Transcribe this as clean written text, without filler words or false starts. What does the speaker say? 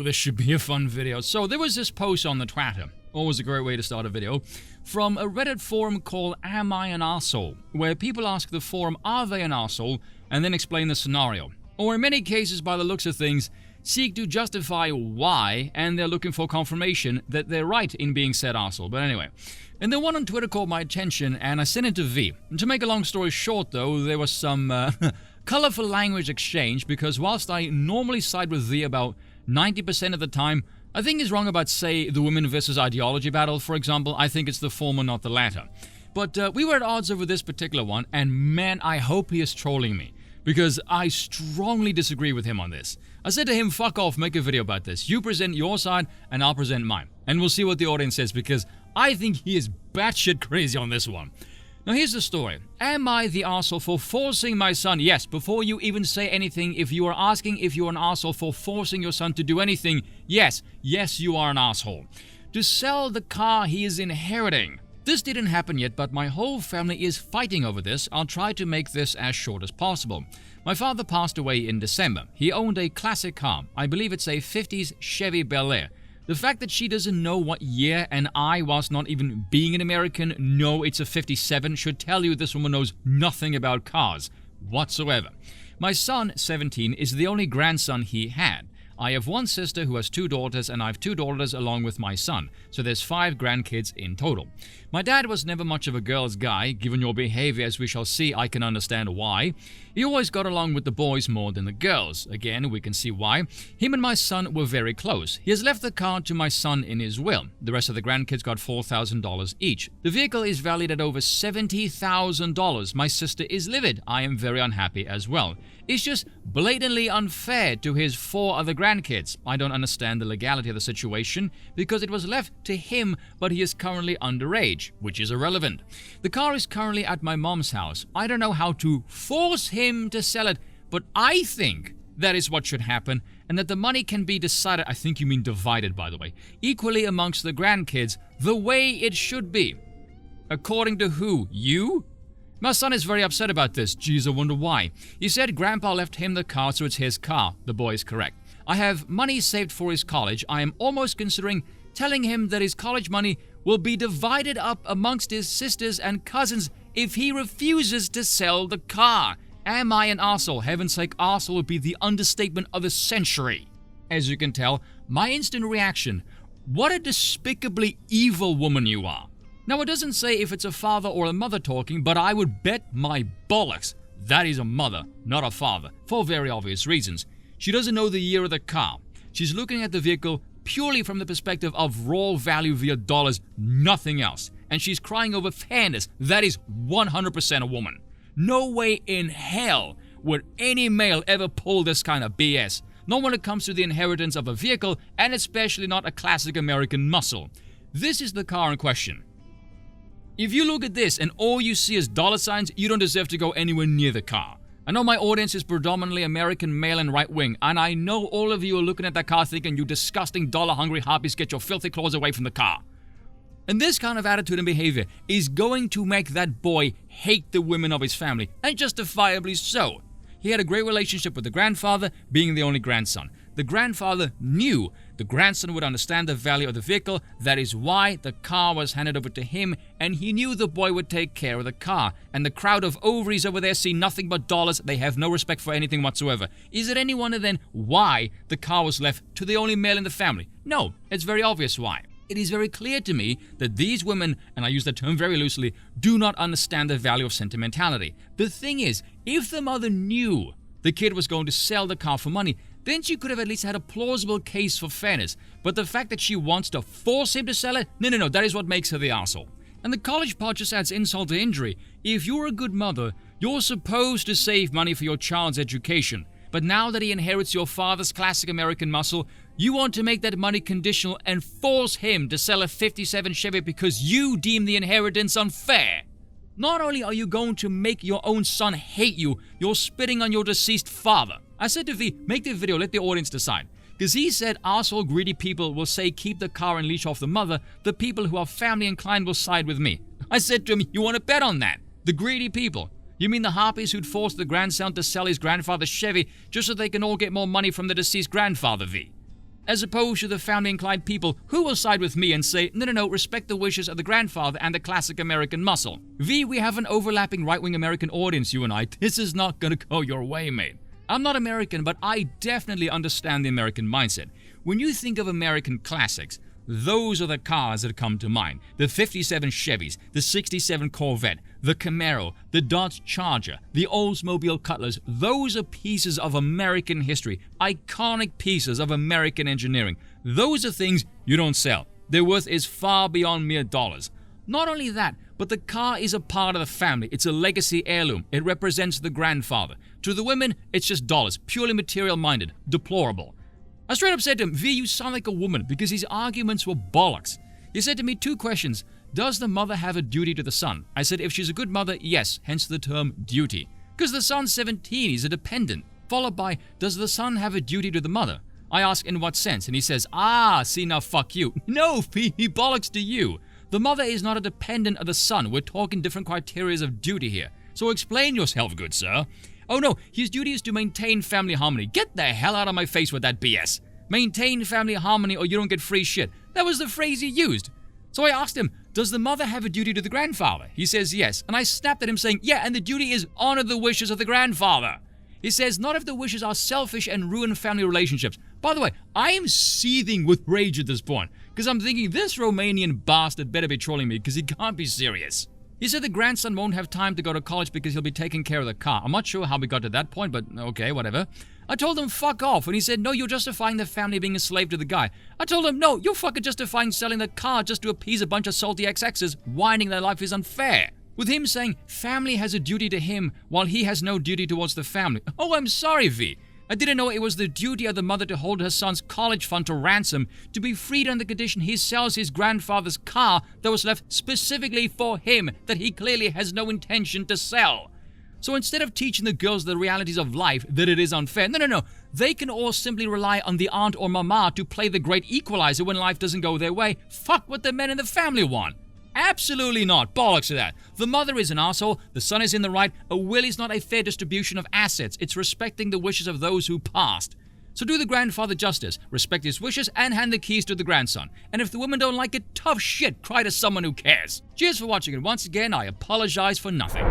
this should be a fun video. So there was this post on the Twitter, always a great way to start a video, from a Reddit forum called Am I an Arsehole?, where people ask the forum, are they an arsehole, and then explain the scenario. Or in many cases, by the looks of things, seek to justify why, and they're looking for confirmation that they're right in being said arsehole. But anyway, and the one on Twitter caught my attention, and I sent it to V. And to make a long story short, though, there was some colorful language exchange, because whilst I normally side with V about 90% of the time, I think he's wrong about, say, the women versus ideology battle, for example. I think it's the former, not the latter. But we were at odds over this particular one, and man, I hope he is trolling me, because I strongly disagree with him on this. I said to him, fuck off, make a video about this. You present your side, and I'll present mine. And we'll see what the audience says, because I think he is batshit crazy on this one. Now here's the story. Am I the arsehole for forcing my son? Yes, before you even say anything, if you are asking if you're an arsehole for forcing your son to do anything, yes, you are an arsehole. To sell the car he is inheriting. This didn't happen yet, but my whole family is fighting over this. I'll try to make this as short as possible. My father passed away in December. He owned a classic car. I believe it's a 50s Chevy Bel Air. The fact that she doesn't know what year, and I, whilst not even being an American, know it's a 57 should tell you this woman knows nothing about cars whatsoever. My son, 17, is the only grandson he had. I have one sister who has 2 daughters, and I have 2 daughters along with my son, so there's 5 grandkids in total. My dad was never much of a girl's guy. Given your behavior, as we shall see, I can understand why. He always got along with the boys more than the girls. Again, we can see why. Him and my son were very close. He has left the car to my son in his will. The rest of the grandkids got $4,000 each. The vehicle is valued at over $70,000. My sister is livid. I am very unhappy as well. It's just blatantly unfair to his 4 other grandkids. I don't understand the legality of the situation because it was left to him, but he is currently underage, which is irrelevant. The car is currently at my mom's house. I don't know how to force him to sell it, but I think that is what should happen, and that the money can be decided, I think you mean divided, by the way, equally amongst the grandkids, the way it should be. According to who? You? My son is very upset about this. Geez, I wonder why. He said Grandpa left him the car, so it's his car. The boy is correct. I have money saved for his college. I am almost considering telling him that his college money will be divided up amongst his sisters and cousins if he refuses to sell the car. Am I an arsehole? Heaven's sake, arsehole would be the understatement of the century. As you can tell, my instant reaction, what a despicably evil woman you are. Now, it doesn't say if it's a father or a mother talking, but I would bet my bollocks that is a mother, not a father, for very obvious reasons. She doesn't know the year of the car. She's looking at the vehicle purely from the perspective of raw value via dollars, nothing else. And she's crying over fairness. That is 100% a woman. No way in hell would any male ever pull this kind of BS. Not when it comes to the inheritance of a vehicle, and especially not a classic American muscle. This is the car in question. If you look at this and all you see is dollar signs, you don't deserve to go anywhere near the car. I know my audience is predominantly American male and right wing, and I know all of you are looking at that car thinking, you disgusting dollar-hungry harpies, get your filthy claws away from the car. And this kind of attitude and behavior is going to make that boy hate the women of his family, and justifiably so. He had a great relationship with the grandfather, being the only grandson. The grandfather knew the grandson would understand the value of the vehicle. That is why the car was handed over to him, and he knew the boy would take care of the car. And the crowd of ovaries over there see nothing but dollars. They have no respect for anything whatsoever. Is it any wonder then why the car was left to the only male in the family? No, it's very obvious why. It is very clear to me that these women, and I use that term very loosely, do not understand the value of sentimentality. The thing is, if the mother knew the kid was going to sell the car for money, then she could have at least had a plausible case for fairness. But the fact that she wants to force him to sell it, no, that is what makes her the arsehole. And the college part just adds insult to injury. If you're a good mother, you're supposed to save money for your child's education. But now that he inherits your father's classic American muscle, you want to make that money conditional and force him to sell a 57 Chevy because you deem the inheritance unfair. Not only are you going to make your own son hate you, you're spitting on your deceased father. I said to V, make the video, let the audience decide. Because he said arsehole greedy people will say keep the car and leash off the mother. The people who are family inclined will side with me. I said to him, you want to bet on that? The greedy people. You mean the harpies who'd force the grandson to sell his grandfather's Chevy just so they can all get more money from the deceased grandfather, V? as opposed to the family-inclined people who will side with me and say, no, respect the wishes of the grandfather and the classic American muscle. V, we have an overlapping right-wing American audience, you and I. This is not gonna go your way, mate. I'm not American, but I definitely understand the American mindset. When you think of American classics, those are the cars that come to mind. The 57 Chevys, the 67 Corvette, the Camaro, the Dodge Charger, the Oldsmobile Cutlass. Those are pieces of American history, iconic pieces of American engineering. Those are things you don't sell. Their worth is far beyond mere dollars. Not only that, but the car is a part of the family. It's a legacy heirloom. It represents the grandfather. To the women, it's just dollars, purely material-minded, deplorable. I straight up said to him, V, you sound like a woman, because his arguments were bollocks. He said to me 2 questions. Does the mother have a duty to the son? I said, if she's a good mother, yes, hence the term duty. Because the son's 17, he's a dependent. Followed by, does the son have a duty to the mother? I ask, in what sense? And he says, see, now fuck you. No, V, he bollocks to you. The mother is not a dependent of the son. We're talking different criteria of duty here. So explain yourself, good sir. Oh no, his duty is to maintain family harmony. Get the hell out of my face with that BS. Maintain family harmony or you don't get free shit. That was the phrase he used. So I asked him, does the mother have a duty to the grandfather? He says yes. And I snapped at him saying, yeah, and the duty is honor the wishes of the grandfather. He says, not if the wishes are selfish and ruin family relationships. By the way, I am seething with rage at this point, because I'm thinking this Romanian bastard better be trolling me, because he can't be serious. He said the grandson won't have time to go to college because he'll be taking care of the car. I'm not sure how we got to that point, but okay, whatever. I told him fuck off, and he said, no, you're justifying the family being a slave to the guy. I told him, no, you're fucking justifying selling the car just to appease a bunch of salty XXs whining their life is unfair. With him saying family has a duty to him while he has no duty towards the family. Oh, I'm sorry, V. I didn't know it was the duty of the mother to hold her son's college fund to ransom to be freed on the condition he sells his grandfather's car that was left specifically for him that he clearly has no intention to sell. So instead of teaching the girls the realities of life, that it is unfair, no, they can all simply rely on the aunt or mama to play the great equalizer when life doesn't go their way. Fuck what the men in the family want. Absolutely not. Bollocks to that. The mother is an asshole. The son is in the right. A will is not a fair distribution of assets. It's respecting the wishes of those who passed. So do the grandfather justice. Respect his wishes and hand the keys to the grandson. And if the women don't like it, tough shit. Cry to someone who cares. Cheers for watching, and once again, I apologize for nothing.